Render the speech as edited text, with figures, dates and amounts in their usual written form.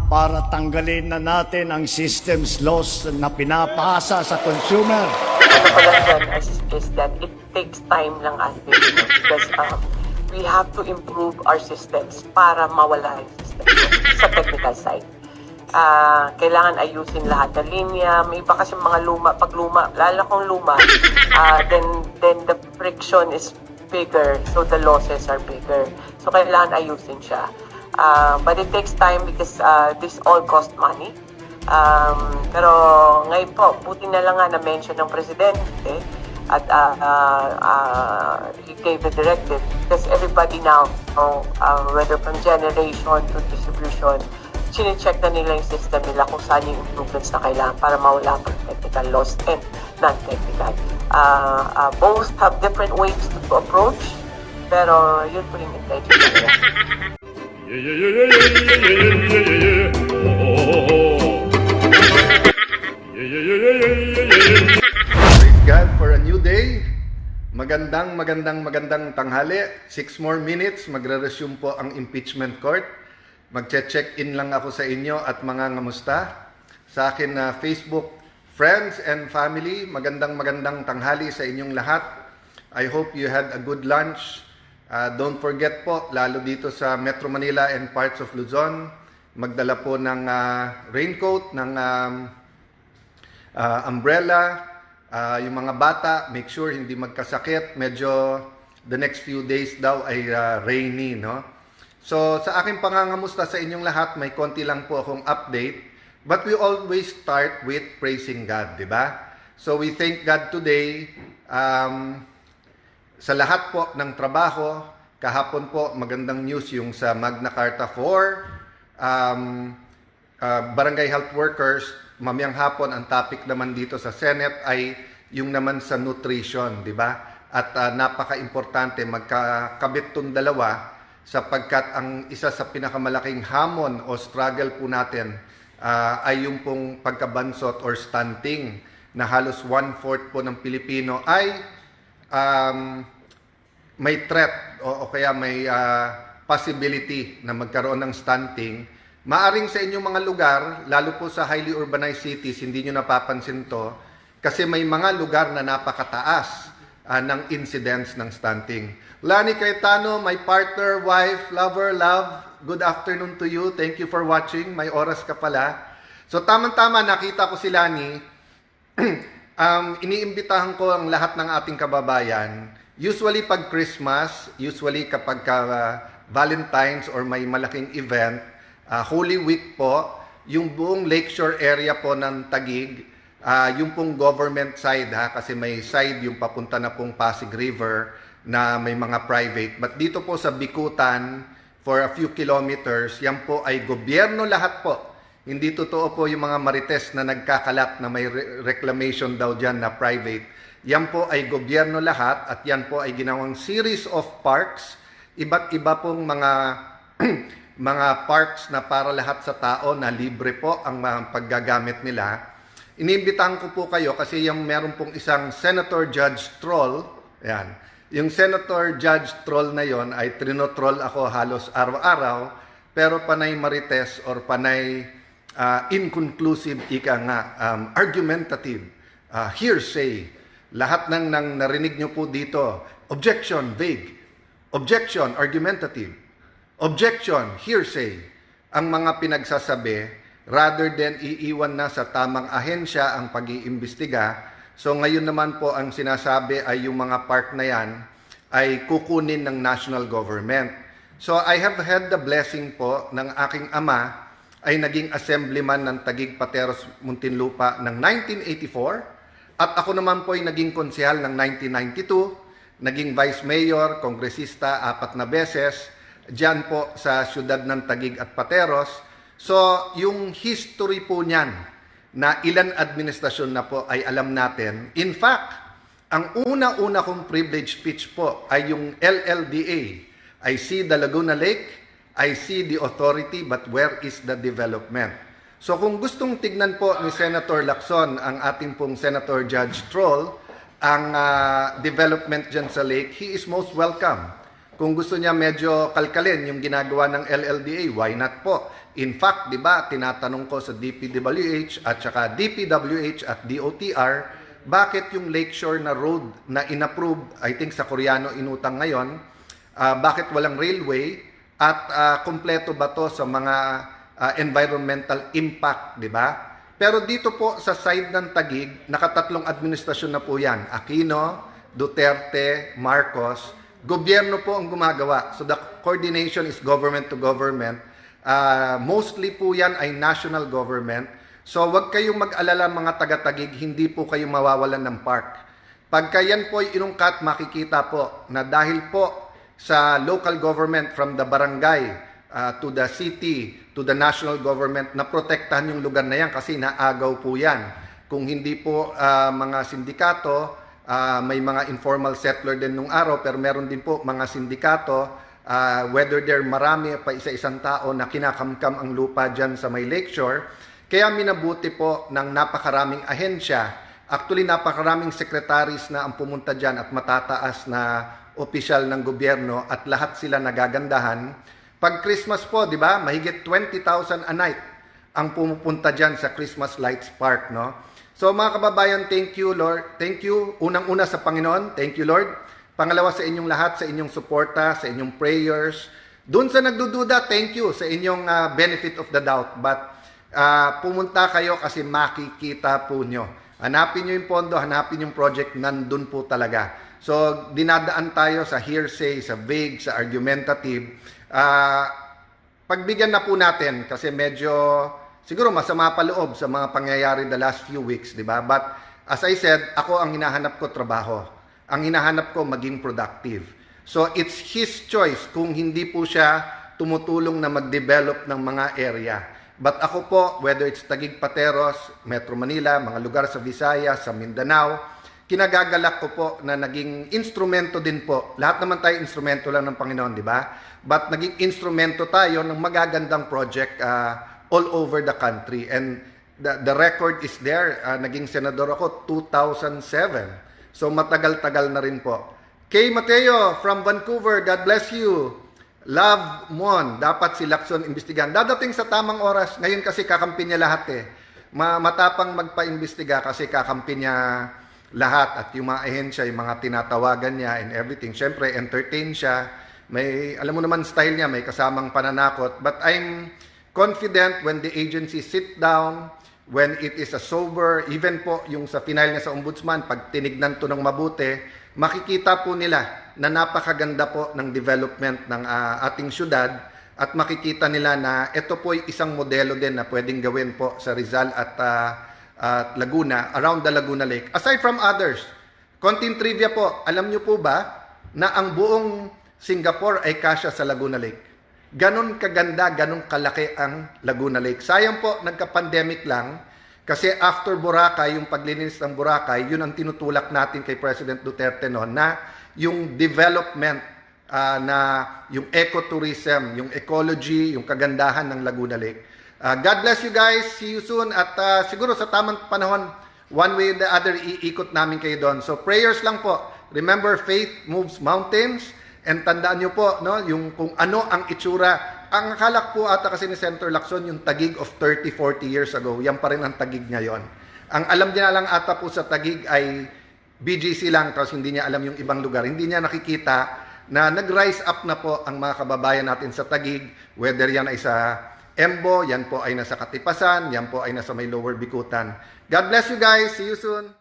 para tanggalin na natin ang systems laws na pinapasa sa consumer. Ano ko lang dyan is that it takes time lang ate because we have to improve our systems para mawala yung system sa technical side. Kailangan ayusin lahat ng linya. May iba kasi mga luma, pag luma, lalo kung luma, then the friction is bigger, so the losses are bigger. So kailangan ayusin siya. But it takes time because this all cost money. Pero ngayon po, buti na lang nga na-mention ng Presidente at he gave the directive because everybody now, whether from generation to distribution, sine-check na nila yung system nila kung saan yung improvements na kailangan para mawala ang technical loss and non-technical. Both have different ways to approach, pero yun po yung intention nila. Praise God for a new day. Magandang tanghali. 6 more minutes, magre-resume po ang impeachment court. Magche-check-in lang ako sa inyo at mga ngamusta. Sa akin na Facebook friends and family, magandang tanghali sa inyong lahat. I hope you had a good lunch. Don't forget po, lalo dito sa Metro Manila and parts of Luzon, magdala po ng raincoat, ng umbrella. Yung mga bata, make sure hindi magkasakit. Medyo the next few days daw ay rainy, no? So sa aking pangangamusta sa inyong lahat, may konti lang po akong update. But we always start with praising God, di ba? So we thank God today sa lahat po ng trabaho. Kahapon po, magandang news yung sa Magna Carta for barangay health workers. Mamayang hapon, ang topic naman dito sa Senate ay yung naman sa nutrition, di ba? At napaka-importante, magkakabit itong dalawa sapagkat ang isa sa pinakamalaking hamon o struggle po natin ay yung pong pagkabansot or stunting na halos 1/4 po ng Pilipino ay may threat o kaya may possibility na magkaroon ng stunting. Maaring sa inyong mga lugar, lalo po sa highly urbanized cities, hindi nyo napapansin to kasi may mga lugar na napakataas ng incidence ng stunting. Lani Cayetano, my partner, wife, lover, love, good afternoon to you. Thank you for watching. May oras ka pala. So tamang-tama, nakita ko si Lani. Iniimbitahan ko ang lahat ng ating kababayan. Usually pag Christmas, usually kapag Valentine's or may malaking event, Holy Week po, yung buong lakeshore area po ng Taguig, yung pong government side kasi may side yung papunta na pong Pasig River na may mga private. But dito po sa Bikutan, for a few kilometers, yan po ay gobyerno lahat po. Hindi totoo po yung mga marites na nagkakalat na may reclamation daw dyan na private. Yan po ay gobyerno lahat at yan po ay ginawang series of parks, iba't iba pong mga mga parks na para lahat sa tao na libre po ang paggagamit nila. Iniimbitahan ko po kayo kasi yung meron pong isang Senator Judge Troll, yan. Yung Senator Judge Troll na yon ay trinotroll ako halos araw-araw, pero panay marites or panay inconclusive, ika nga, argumentative, hearsay. Lahat ng narinig nyo po dito, objection, vague. Objection, argumentative. Objection, hearsay, ang mga pinagsasabi rather than iiwan na sa tamang ahensya ang pag-iimbestiga. So ngayon naman po ang sinasabi ay yung mga park na yan ay kukunin ng national government. So I have had the blessing po ng aking ama ay naging assemblyman ng Taguig Pateros Muntinlupa ng 1984 at ako naman po ay naging konsehal ng 1992, naging vice mayor, kongresista 4 na beses, diyan po sa siyudad ng Taguig at Pateros. So, yung history po niyan na ilan administrasyon na po ay alam natin. In fact, ang una-una kong privilege speech po ay yung LLDA. I see the Laguna Lake, I see the authority, but where is the development? So, kung gustong tignan po ni Senator Lacson, ang ating pong Senator Judge Troll, ang development dyan sa lake, he is most welcome. Kung gusto niya medyo kalkalin yung ginagawa ng LLDA, why not po? In fact, di ba, tinatanong ko sa DPWH at saka DPWH at DOTR, bakit yung Lakeshore na road na inapprove, I think sa Koreano inutang ngayon, bakit walang railway at kumpleto ba to sa mga environmental impact, di ba? Pero dito po sa side ng Taguig, nakatatlong administrasyon na po yan. Aquino, Duterte, Marcos, gobyerno po ang gumagawa. So the coordination is government to government. Mostly po yan ay national government. So wag kayong mag-alala mga taga-Taguig, hindi po kayo mawawalan ng park. Pagka yan po ay inungkat, makikita po na dahil po sa local government from the barangay to the city, to the national government, na protektahan yung lugar na yan kasi naagaw po yan. Kung hindi po mga sindikato, may mga informal settler din nung araw, pero meron din po mga sindikato, whether they're marami pa isa-isang tao na kinakamkam ang lupa dyan sa may Lakeshore. Kaya minabuti po ng napakaraming ahensya, actually napakaraming secretaries na ang pumunta dyan at matataas na opisyal ng gobyerno at lahat sila nagagandahan. Pag Christmas po, di ba, mahigit 20,000 a night ang pumupunta dyan sa Christmas Lights Park, no? So mga kababayan, thank you Lord. Thank you unang-una sa Panginoon. Thank you Lord. Pangalawa sa inyong lahat, sa inyong suporta, sa inyong prayers. Doon sa nagdududa, thank you sa inyong benefit of the doubt. But pumunta kayo kasi makikita po nyo. Hanapin nyo yung pondo, hanapin yung project, nandun po talaga. So dinadaan tayo sa hearsay, sa vague, sa argumentative. Pagbigyan na po natin kasi medyo siguro masama pa loob sa mga pangyayari the last few weeks, di ba? But as I said, ako ang hinahanap ko trabaho. Ang hinahanap ko maging productive. So it's his choice kung hindi po siya tumutulong na mag-develop ng mga area. But ako po, whether it's Taguig Pateros, Metro Manila, mga lugar sa Visayas, sa Mindanao, kinagagalak ko po na naging instrumento din po. Lahat naman tayo instrumento lang ng Panginoon, di ba? But naging instrumento tayo ng magagandang project all over the country. And the record is there. Naging senador ako 2007. So matagal-tagal na rin po. Kay Mateo from Vancouver, God bless you. Love Mon, dapat si Lacson imbestigahan. Dadating sa tamang oras. Ngayon kasi kakampi niya lahat eh. Matapang magpa-imbestiga kasi kakampi niya lahat. At yung mga ahensya, yung mga tinatawagan niya and everything. Siyempre, entertain siya. Alam mo naman style niya, may kasamang pananakot. But I'm confident when the agency sit down, when it is a sober, even po yung sa final niya sa ombudsman, pag tinignan to ng mabuti, makikita po nila na napakaganda po ng development ng ating syudad at makikita nila na ito po ay isang modelo din na pwedeng gawin po sa Rizal at Laguna, around the Laguna Lake. Aside from others, konting trivia po, alam niyo po ba na ang buong Singapore ay kasya sa Laguna Lake? Ganon kaganda, ganon kalaki ang Laguna Lake. Sayang po, nagka-pandemic lang kasi after Boracay, yung paglinis ng Boracay, yun ang tinutulak natin kay President Duterte noon na yung development na yung ecotourism, yung ecology, yung kagandahan ng Laguna Lake. God bless you guys. See you soon. At siguro sa tamang panahon, one way or the other, iikot namin kayo doon. So prayers lang po. Remember, faith moves mountains. And tandaan nyo po, no, yung kung ano ang itsura. Ang akala po ata kasi ni Senator Lacson, yung Taguig of 30, 40 years ago, yan pa rin ang Taguig ngayon. Ang alam niya lang ata po sa Taguig ay BGC lang, kasi hindi niya alam yung ibang lugar. Hindi niya nakikita na nag-rise up na po ang mga kababayan natin sa Taguig, whether yan ay sa Embo, yan po ay nasa Katipasan, yan po ay nasa may Lower Bikutan. God bless you guys. See you soon.